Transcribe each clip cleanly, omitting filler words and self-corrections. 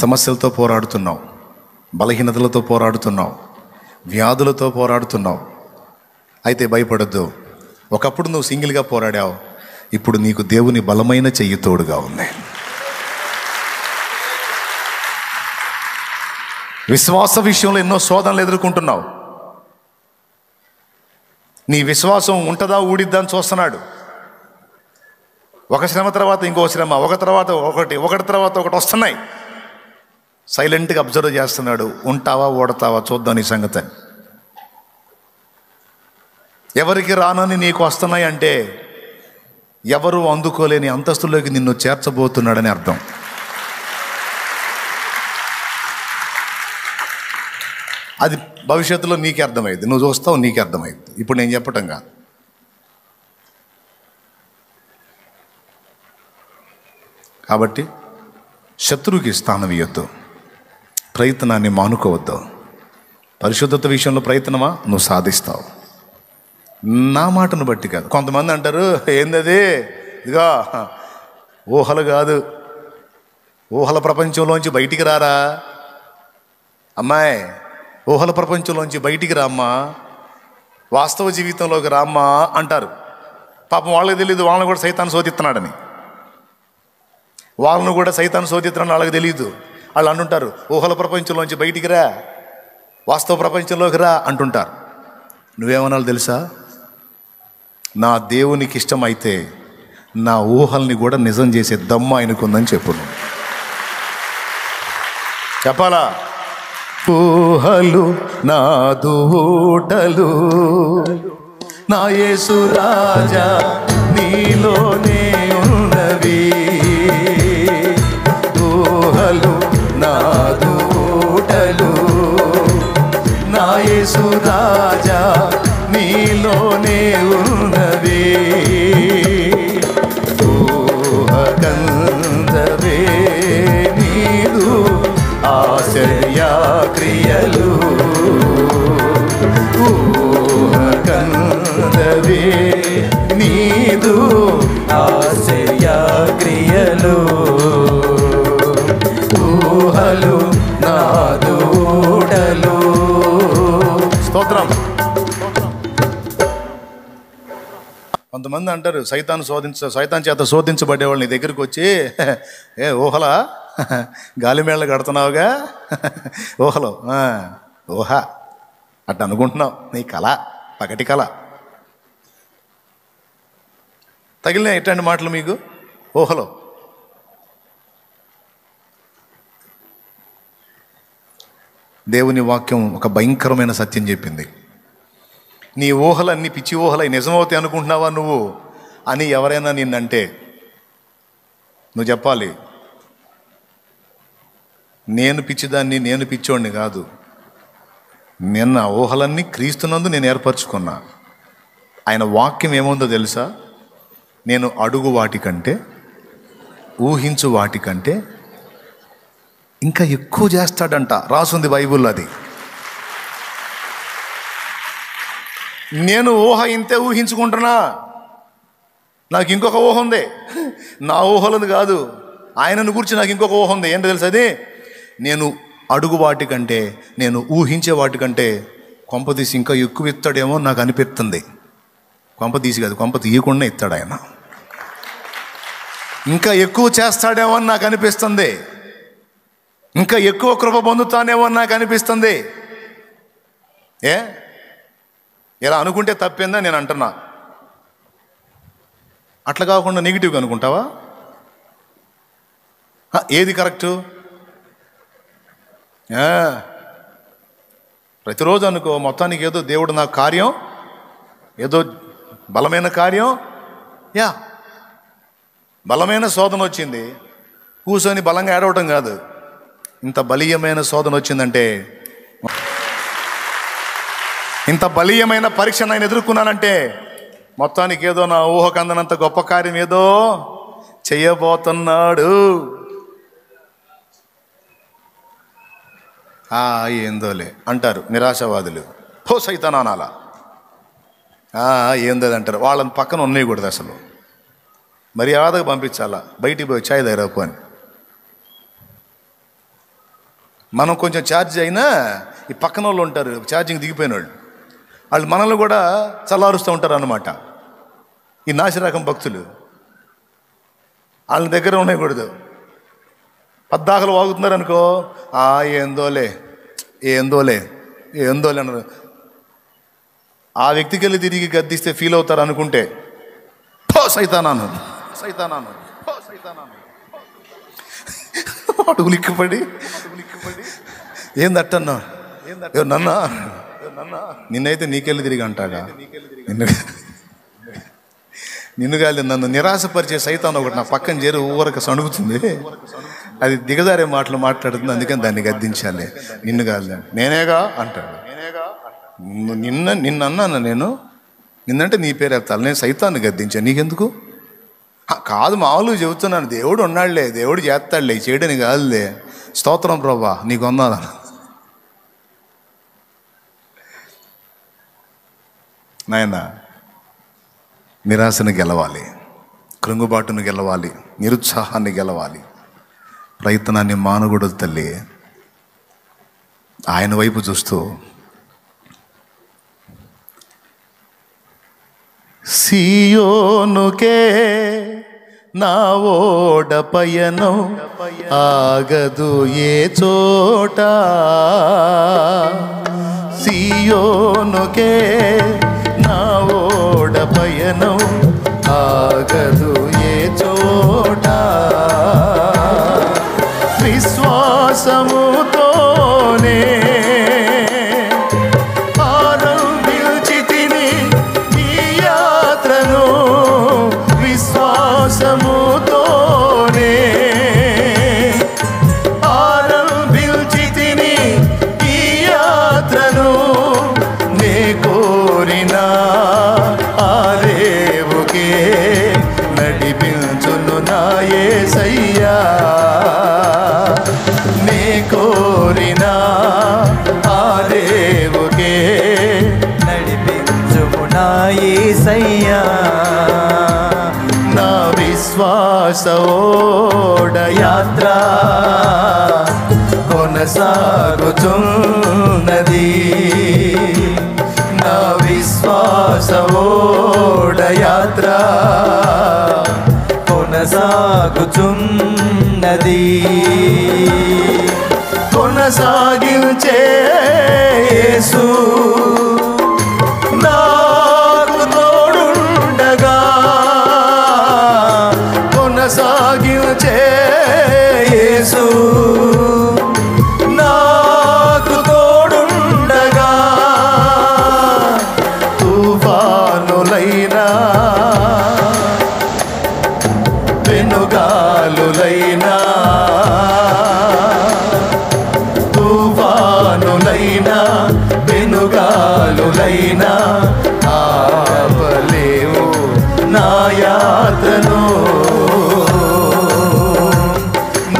సమస్యలతో పోరాడుతున్నావు, బలహీనతలతో పోరాడుతున్నావు, వ్యాధులతో పోరాడుతున్నావు. అయితే భయపడద్దు. ఒకప్పుడు నువ్వు సింగిల్గా పోరాడావు, ఇప్పుడు నీకు దేవుని బలమైన చెయ్యి తోడుగా ఉంది. విశ్వాస విషయంలో ఎన్నో శోధనలు ఎదుర్కొంటున్నావు. నీ విశ్వాసం ఉంటుందా ఊడిద్దా అని చూస్తున్నాడు. ఒక శ్రమ తర్వాత ఇంకో శ్రమ, ఒకటి తర్వాత ఒకటి వస్తున్నాయి. సైలెంట్గా అబ్జర్వ్ చేస్తున్నాడు. ఉంటావా ఓడతావా చూద్దాం నీ సంగతి. ఎవరికి రానని నీకు వస్తున్నాయి అంటే ఎవరు అందుకోలేని అంతస్తులోకి నిన్ను చేర్చబోతున్నాడని అర్థం. అది భవిష్యత్తులో నీకే అర్థమైంది. నువ్వు చూస్తావు, నీకే అర్థమైంది. ఇప్పుడు నేను చెప్పటం కాదు. కాబట్టి శత్రువుకి స్థానం ఇవ్వద్దు, ప్రయత్నాన్ని మానుకోవద్దు. పరిశుద్ధత విషయంలో ప్రయత్నమా నువ్వు సాధిస్తావు. నా మాటను బట్టి కాదు. కొంతమంది అంటారు, ఏందది, ఇదిగా ఊహలు కాదు, ఊహల ప్రపంచంలోంచి బయటికి రారా అమ్మాయి, ఊహల ప్రపంచంలోంచి బయటికి రామ్మా, వాస్తవ జీవితంలోకి రామ్మా అంటారు. పాపం వాళ్ళకి తెలియదు, వాళ్ళని కూడా సైతాను శోధిస్తున్నాడని. వాళ్ళను కూడా సైతాను శోధిస్తున్నాడని వాళ్ళకి తెలియదు. వాళ్ళు అంటుంటారు, ఊహల ప్రపంచంలోంచి బయటికి రా, వాస్తవ ప్రపంచంలోకి రా అంటుంటారు. నువ్వేమనాలి తెలుసా? నా దేవునికి ఇష్టమైతే నా ఊహల్ని కూడా నిజం చేసే దమ్ము ఆయనకుందని చెప్పు. చెప్పాలా? ఊహలు నా దూటలు, నా యేసు రాజా నీలోనే ఉన్నవి. ఊహలు నా దూటలు, నా యేసు రాజా నీలోనే ఉన్నవి. ఊహకందవే నీదు ఆశ్చర్య క్రియలు, ఊహకందవే నీదు ఆశ్చర్య క్రియలు. ఊహలు నా దూడలు. స్తోత్రం. కొంతమంది అంటారు, సైతాన్ చేత శోధించబడేవాళ్ళు నీ దగ్గరికి వచ్చి, ఏ ఊహలా, గాలిమేళ్ళ కడుతున్నావుగా, ఊహలో ఊహ అట్ట అనుకుంటున్నావు, నీ కళ, పగటి కళ. తగిలిన ఎట్లాంటి మాటలు మీకు ఊహలో? దేవుని వాక్యం ఒక భయంకరమైన సత్యం చెప్పింది. నీ ఊహలన్నీ పిచ్చి ఊహలై నిజమవుతాయి అనుకుంటున్నావా నువ్వు అని ఎవరైనా నిన్నంటే నువ్వు చెప్పాలి, నేను పిచ్చిదాన్ని, నేను పిచ్చోడిని కాదు. నిన్న ఊహలన్నీ క్రీస్తునందు నేను ఏర్పరచుకున్నా. ఆయన వాక్యం ఏముందో తెలుసా? నేను అడుగు వాటికంటే, ఊహించు వాటికంటే ఇంకా ఎక్కువ చేస్తాడంట. రాసుంది బైబుల్లో అది. నేను ఊహ ఇంతే ఊహించుకుంటున్నా, నాకు ఇంకొక ఊహ ఉంది. నా ఊహలది కాదు, ఆయనను గురించి నాకు ఇంకొక ఊహ ఉంది. ఏంటో తెలుసు అది? నేను అడుగు వాటికంటే, నేను ఊహించే వాటికంటే కొంప తీసి ఇంకా ఎక్కువ ఇస్తాడేమో నాకు అనిపిస్తుంది. కొంప తీసి కాదు, కొంప తీయకుండా ఇస్తాడు ఆయన. ఇంకా ఎక్కువ చేస్తాడేమో అని నాకు అనిపిస్తుంది. ఇంకా ఎక్కువ కృప పొందుతానేమో అని నాకు అనిపిస్తుంది. ఏ ఇలా అనుకుంటే తప్పేందా నేను అంటున్నా. అట్లా కాకుండా నెగిటివ్గా అనుకుంటావా? ఏది కరెక్టు? ప్రతిరోజు అనుకో, మొత్తానికి ఏదో దేవుడు నాకు కార్యం, ఏదో బలమైన కార్యం, బలమైన శోధన వచ్చింది, కూర్చొని బలంగా ఏడవటం కాదు. ఇంత బలీయమైన శోధన వచ్చిందంటే, ఇంత బలీయమైన పరీక్ష నేను ఎదుర్కొన్నానంటే మొత్తానికి ఏదో నా ఊహకు అందనంత గొప్ప కార్యం ఏదో చెయ్యబోతున్నాడు. ఏందోలే అంటారు నిరాశవాదులు. హో సైతాన్ అనాలా? ఏందో అంటారు. వాళ్ళని పక్కన ఉన్నయకూడదు, అసలు మర్యాదగా పంపించాలా, బయటికి పోయి చాయ్ దగ్గరకు అని. మనం కొంచెం ఛార్జ్ అయినా ఈ పక్కన వాళ్ళు ఉంటారు ఛార్జింగ్ దిగిపోయిన వాళ్ళు మనల్ని కూడా చల్లారుస్తూ ఉంటారు అన్నమాట. ఈ నాసిరకం భక్తులు వాళ్ళ దగ్గర ఉండకూడదు. పద్దాకలు వాగుతున్నారు అనుకో, ఏందోలే అన్నారు. ఆ వ్యక్తికి వెళ్ళి తిరిగి గద్దిస్తే ఫీల్ అవుతారు అనుకుంటే సైతానాను ఉలిక్కిపడి ఏందట్టన్నా నన్నా నిన్నైతే నీకెళ్ళి తిరిగి అంటాగా. నిన్ను కాదు నన్ను నిరాశపరిచే సైతాన్ ఒకటి నా పక్కన చేరి ఊరక సణుగుతుంది. అది దిగజారే మాటలు మాట్లాడుతుంది, అందుకని దాన్ని గద్దించాలి. నిన్ను కాదు నేనేగా అంటాడు. నిన్నన్నాను నేను, నిన్నంటే నీ పేరు ఎత్తాలి. నేను సైతాన్ని గద్దించాను, నీకెందుకు? కాదు మామూలుగా చెబుతున్నాను. దేవుడు ఉన్నాడులే, దేవుడు చేస్తాడులే, చేయడానికి కాదులే. స్తోత్రం ప్రభా నీకు వందాలా. నాయన నిరాశను గెలవాలి, కృంగుబాటును గెలవాలి, నిరుత్సాహాన్ని గెలవాలి, ప్రయత్నాన్ని మానకూడదు తల్లి. ఆయన వైపు చూస్తూ సియోనుకే నా ఓడ పయనం ఆగదు ఏ చోట, సియోనుకే నా ఓడ పయనం ఆగదు ఏ చోట, విశ్వాసముతోనే ఆరంభించితిని ఈ యాత్రను, విశ్వాసముతోనే ఆరంభించితిని ఈ యాత్రను, నే కోరిన ఆరేవుకే నడిపించును నా యేసయ్యా, నే కోరిన ఆరేవుకే నడిపించుము నా యేసయ్యా, నా విశ్వాస ఓడ యాత్ర కొనసాగుతున్నది, నా విశ్వాస ఓడ యాత్ర కొనసాగుతున్నది, కొనసాగించే యేసు నాకు తోడుండగా, కొనసాగించే యేసు నాకు తోడుండగా, తుఫానులైనా వెనుగాలులైనా తుఫానులైనా వెనుగాలులైనా ఆపలేవు నా యాత్రను,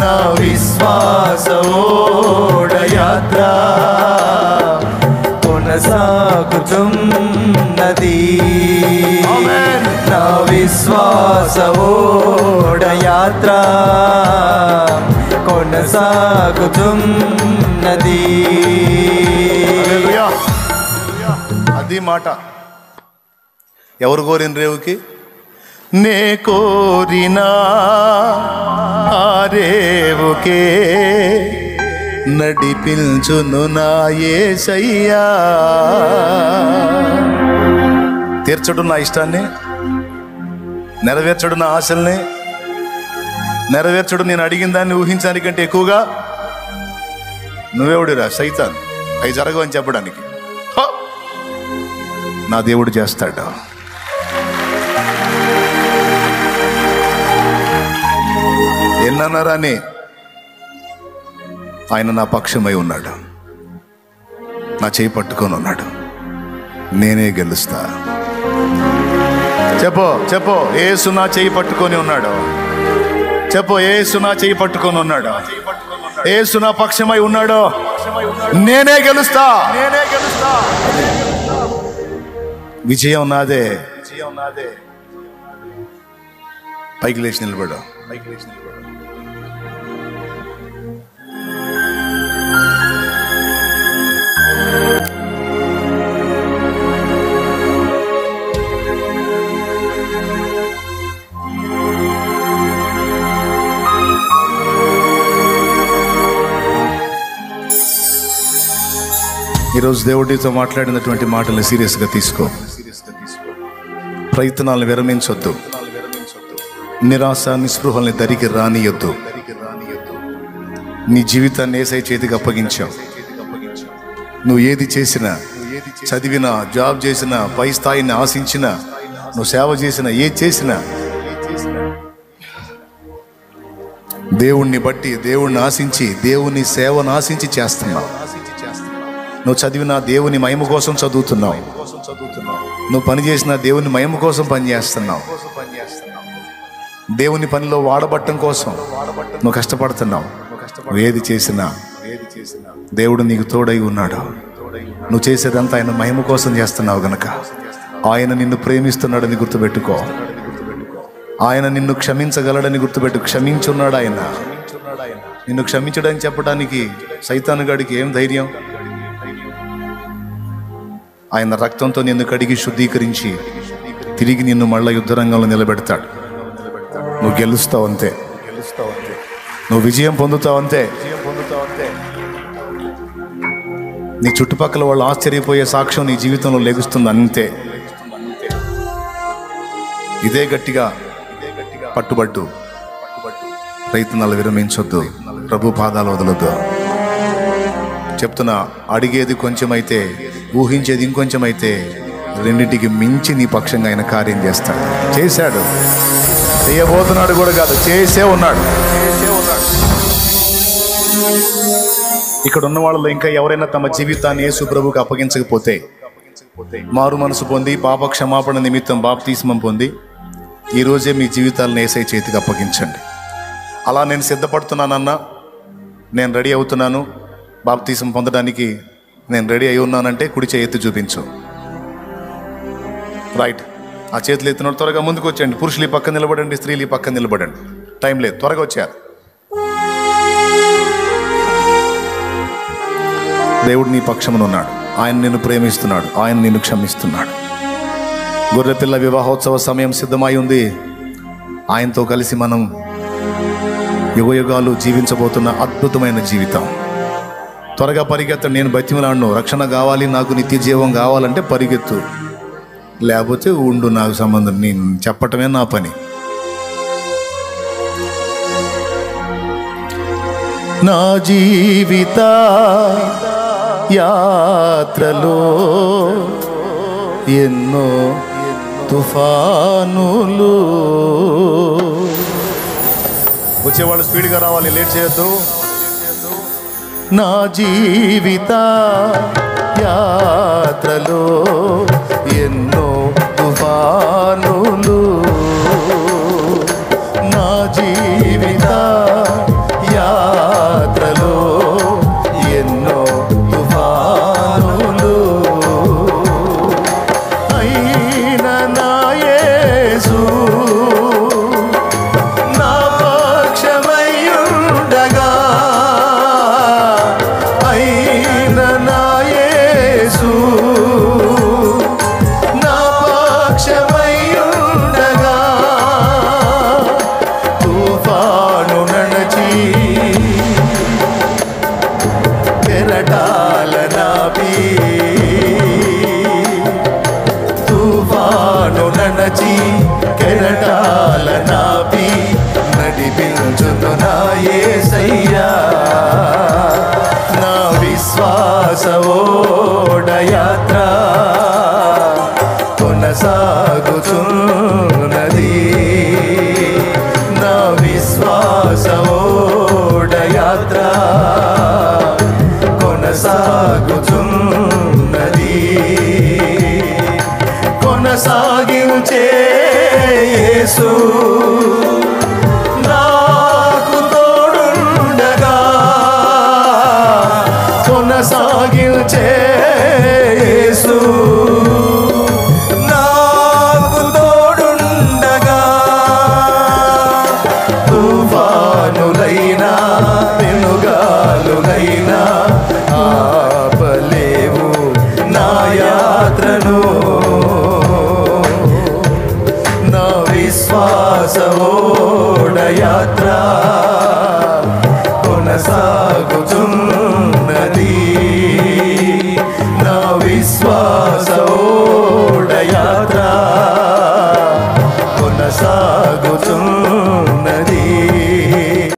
నా విశ్వాస ఓడ యాత్ర కొనసాగుతున్నది, ఆమేన్. నా విశ్వాస ఓడ యాత్ర కొనసాగుతున్నది. హల్లెలూయా. అది మాట. ఎవరు కోరిన రేవుకి? నే కోరినా ఆ రేవుకే నడిపించును నా యేసయ్యా, తీర్చడు నా ఇష్టాన్ని, నెరవేర్చడు నా ఆశల్ని, నెరవేర్చడు నేను అడిగిన దాన్ని ఊహించడానికంటే ఎక్కువగా. నువ్వెవడురా సైతాన్ అవి జరగవని చెప్పడానికి? నా దేవుడు చేస్తాడు. ఎన్నన్నారాని ఆయన నా పక్షమై ఉన్నాడు, నా చేయి పట్టుకొని ఉన్నాడు, నేనే గెలుస్తా. చెప్పు యేసు నా చేయి పట్టుకొని ఉన్నాడు. చెప్పు యేసు నా చేయి పట్టుకొని ఉన్నాడు, యేసు నా పక్షమై ఉన్నాడు, నేనే గెలుస్తా. విజయం నాదే. పైకి లేచి నిలబడు. ఈరోజు దేవుడితో మాట్లాడినటువంటి మాటలు సీరియస్గా తీసుకో. ప్రయత్నాలను విరమించొద్దు. నిరాశ నిస్పృహల్ని దరికి రానియొద్దు. నీ జీవితాన్ని యేసయ్య చేతికి అప్పగించావు. నువ్వు ఏది చేసినా, చదివినా, జాబ్ చేసినా, పై స్థాయిని ఆశించినా, నువ్వు సేవ చేసినా, ఏది చేసినా దేవుణ్ణి బట్టి, దేవుణ్ణి ఆశించి, దేవుని సేవను ఆశించి చేస్తున్నావు. నువ్వు చదివినా దేవుని మహిమ కోసం చదువుతున్నావు. నువ్వు పని చేసినా దేవుని మహిమ కోసం పని చేస్తున్నావు. దేవుని పనిలో వాడబట్టం కోసం నువ్వు కష్టపడుతున్నావు. నువ్వు ఏది చేసినా దేవుడు నీకు తోడై ఉన్నాడు. నువ్వు చేసేదంతా ఆయన మహిమ కోసం చేస్తున్నావు గనక ఆయన నిన్ను ప్రేమిస్తున్నాడని గుర్తుపెట్టుకో. ఆయన నిన్ను క్షమించగలడని గుర్తుపెట్టు. క్షమించున్నాడు ఆయన. నిన్ను క్షమించడని చెప్పడానికి సైతాను గాడికి ఏం ధైర్యం? ఆయన రక్తంతో నిన్ను కడిగి శుద్ధీకరించి తిరిగి నిన్ను మళ్ళా యుద్ధరంగంలో నిలబెడతాడు. నువ్వు గెలుస్తావు అంతే. నువ్వు విజయం పొందుతావు అంతే. నీ చుట్టుపక్కల వాళ్ళు ఆశ్చర్యపోయే సాక్ష్యం నీ జీవితంలో లెగుస్తుంది అంతే. ఇదే గట్టిగా పట్టుబట్టు. ప్రయత్నాలు విరమించొద్దు. ప్రభు పాదాలు వదలొద్దు. చెప్తున్నా, అడిగేది కొంచెమైతే, ఊహించేది ఇంకొంచెమైతే, రెండింటికి మించి నీ పక్షంగా ఆయన కార్యం చేస్తాడు. చేశాడు, చేయబోతున్నాడు కూడా కాదు, చేసే ఉన్నాడు. ఇక్కడ ఉన్న వాళ్ళలో ఇంకా ఎవరైనా తమ జీవితాన్ని యేసు ప్రభువుకి అప్పగించకపోతే, మారు మనసు పొంది పాప క్షమాపణ నిమిత్తం బాప్తిస్మం పొంది ఈరోజే మీ జీవితాలను యేసయ్య చేతికి అప్పగించండి. అలా నేను సిద్ధపడుతున్నానన్నా, నేను రెడీ అవుతున్నాను, బాప్తిస్మం పొందడానికి నేను రెడీ అయి ఉన్నానంటే కుడి చేయి ఎత్తి చూపించు. రైట్. ఆ చేతులు ఎత్తిన త్వరగా ముందుకు వచ్చేయండి. పురుషులు ఈ పక్కన నిలబడండి, స్త్రీలు ఈ పక్కన నిలబడండి. టైం లేదు, త్వరగా వచ్చారు. దేవుడు నీ పక్షమున ఉన్నాడు. ఆయన నిన్ను ప్రేమిస్తున్నాడు. ఆయన నిన్ను క్షమిస్తున్నాడు. గొర్రెపిల్ల వివాహోత్సవ సమయం సిద్ధమై ఉంది. ఆయనతో కలిసి మనం యుగయుగాలు జీవించబోతున్న అద్భుతమైన జీవితం. త్వరగా పరిగెత్తండి. నేను బతిమలాడను. రక్షణ కావాలి, నాకు నిత్య జీవం కావాలంటే పరిగెత్తు, లేకపోతే ఉండు, నాకు సంబంధం. నేను చెప్పటమే నా పని. నా జీవిత యాత్రలో ఎన్నో తుఫానులు. వచ్చేవాళ్ళు స్పీడ్గా రావాలి, లేట్ చేయొద్దు. నా జీవిత యాత్రలో ఎన్నో తుఫానులు. నా జీవిత యాత్రలో ఎన్నో తుఫానులు. అయిన నా యేసు నా పక్షమయ్యుండగా, అయిన నా యేసు నా పక్షమయ్యుండగా, తుఫాను నడచి కెరటాల నాపి, తుఫాను నడచి కెరటాల నాపి నడిపించును నా యేసయ్యా. నా విశ్వాస ఓడయాత్ర కొనసాగుతున్నది. నా విశ్వాస ఓడయాత్ర కొనసాగుతున్నది. కొనసాగించే యేసు నాకు తోడుండగా, కొనసాగించే యేసు నాకు తోడుండగా, తుఫానులైనా పెనుగాలులైనా ఆపలేవు నా యాత్రను. నా విశ్వాస ఓడయాత్ర